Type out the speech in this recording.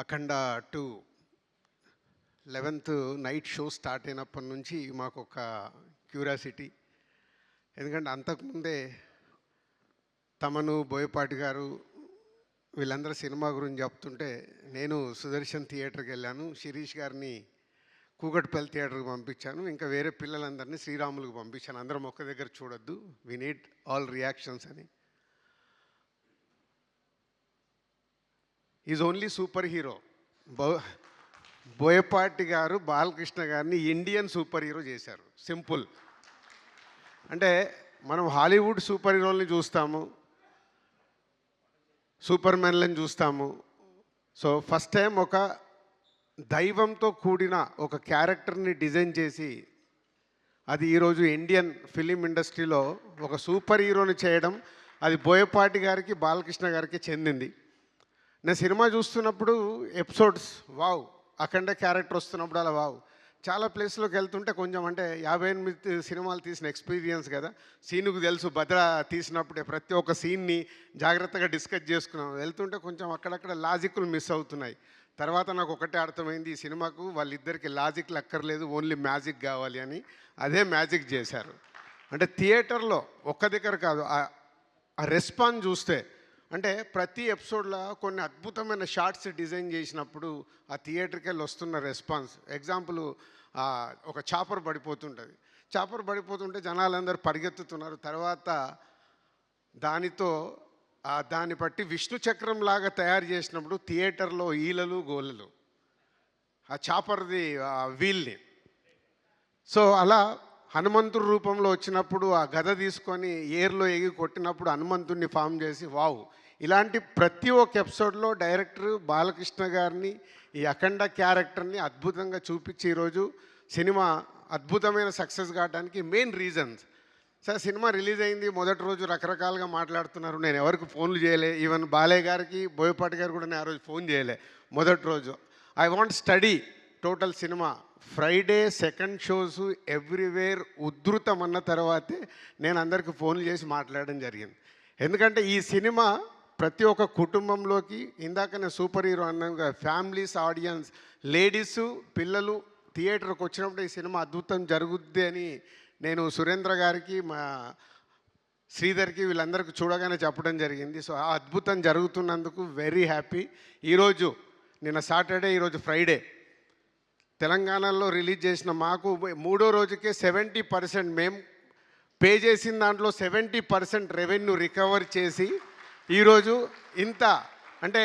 అఖండ 2 11th night show start అయినప్పటి నుంచి మాకు ఒక క్యూరియాసిటీ. ఎందుకంటే అంతకుముందే తమను, బోయపాటి గారు వీళ్ళందరూ సినిమా గురించి చెప్తుంటే నేను సుదర్శన్ థియేటర్కి వెళ్ళాను, శిరీష్ గారిని కూకట్పల్లి థియేటర్కి పంపించాను, ఇంకా వేరే పిల్లలందరినీ శ్రీరాములకు పంపించాను. అందరం ఒక్క దగ్గర చూడొద్దు, వి నీడ్ ఆల్ రియాక్షన్స్ అని. Is only super hero. Boyapati గారు బాలకృష్ణ గారిని ఇండియన్ సూపర్ హీరో చేశారు. సింపుల్. అంటే మనం హాలీవుడ్ సూపర్ హీరోల్ని చూస్తాము, సూపర్ మ్యాన్లను చూస్తాము. సో ఫస్ట్ టైం ఒక దైవంతో కూడిన ఒక క్యారెక్టర్ని డిజైన్ చేసి అది ఈరోజు ఇండియన్ ఫిలిం ఇండస్ట్రీలో ఒక సూపర్ హీరోని చేయడం, అది బోయపాటి గారికి, బాలకృష్ణ గారికి చెందింది. నేను సినిమా చూస్తున్నప్పుడు ఎపిసోడ్స్ వావ్, అఖండ క్యారెక్టర్ వస్తున్నప్పుడు అలా వావ్. చాలా ప్లేస్లోకి వెళ్తుంటే కొంచెం అంటే 58 సినిమాలు తీసిన ఎక్స్పీరియన్స్ కదా, సీనుకు తెలుసు భద్ర తీసినప్పుడే ప్రతి ఒక్క సీన్ని జాగ్రత్తగా డిస్కస్ చేసుకున్నాం. వెళ్తుంటే కొంచెం అక్కడక్కడ లాజిక్లు మిస్ అవుతున్నాయి. తర్వాత నాకు ఒకటే అర్థమైంది, ఈ సినిమాకు వాళ్ళిద్దరికి లాజిక్లు అక్కర్లేదు, ఓన్లీ మ్యాజిక్ కావాలి అని. అదే మ్యాజిక్ చేశారు. అంటే థియేటర్లో ఒక్క దగ్గర కాదు, ఆ రెస్పాన్స్ చూస్తే అంటే ప్రతి ఎపిసోడ్లో కొన్ని అద్భుతమైన షార్ట్స్ డిజైన్ చేసినప్పుడు ఆ థియేటర్కి వెళ్ళి వస్తున్న రెస్పాన్స్. ఎగ్జాంపుల్, ఒక చాపర్ పడిపోతుంటుంది, చాపర్ పడిపోతుంటే జనాలందరూ పరిగెత్తుతున్నారు. తర్వాత దానితో దాన్ని బట్టి విష్ణు చక్రం లాగా తయారు చేసినప్పుడు థియేటర్లో ఈలలు గోలలు ఆ చాపర్ది వీల్ని. సో అలా హనుమంతుడి రూపంలో వచ్చినప్పుడు ఆ గద తీసుకొని ఏర్లో ఎగి కొట్టినప్పుడు హనుమంతుడిని ఫామ్ చేసి వావ్. ఇలాంటి ప్రతి ఒక్క ఎపిసోడ్లో డైరెక్టర్ బాలకృష్ణ గారిని, ఈ అఖండ క్యారెక్టర్ని అద్భుతంగా చూపించి ఈరోజు సినిమా అద్భుతమైన సక్సెస్ కావడానికి main reasons. Sir cinema release అయింది, మొదటి రోజు రకరకాలుగా మాట్లాడుతున్నారు. నేను ఎవరికి ఫోన్లు చేయలే, ఈవెన్ బాలయ్య గారికి, బోయపాటి గారు కూడా నేను ఆ రోజు ఫోన్ చేయలే మొదటి రోజు. I want study total cinema. Friday second shows everywhere ఉధృతం అన్న తర్వాతే నేను అందరికీ ఫోన్లు చేసి మాట్లాడడం జరిగింది. ఎందుకంటే ఈ సినిమా ప్రతి ఒక్క కుటుంబంలోకి, ఇందాక నేను సూపర్ హీరో అన్నాను, ఫ్యామిలీస్, ఆడియన్స్, లేడీసు, పిల్లలు థియేటర్కి వచ్చినప్పుడు ఈ సినిమా అద్భుతం జరుగుద్ది అని నేను సురేంద్ర గారికి, మా శ్రీధర్కి, వీళ్ళందరికీ చూడగానే చెప్పడం జరిగింది. సో ఆ అద్భుతం జరుగుతున్నందుకు వెరీ హ్యాపీ. ఈరోజు నిన్న సాటర్డే, ఈరోజు ఫ్రైడే, తెలంగాణలో రిలీజ్ చేసిన మాకు మూడో రోజుకే 70% మేము పే చేసిన దాంట్లో 70% రెవెన్యూ రికవర్ చేసి ఈరోజు ఇంత అంటే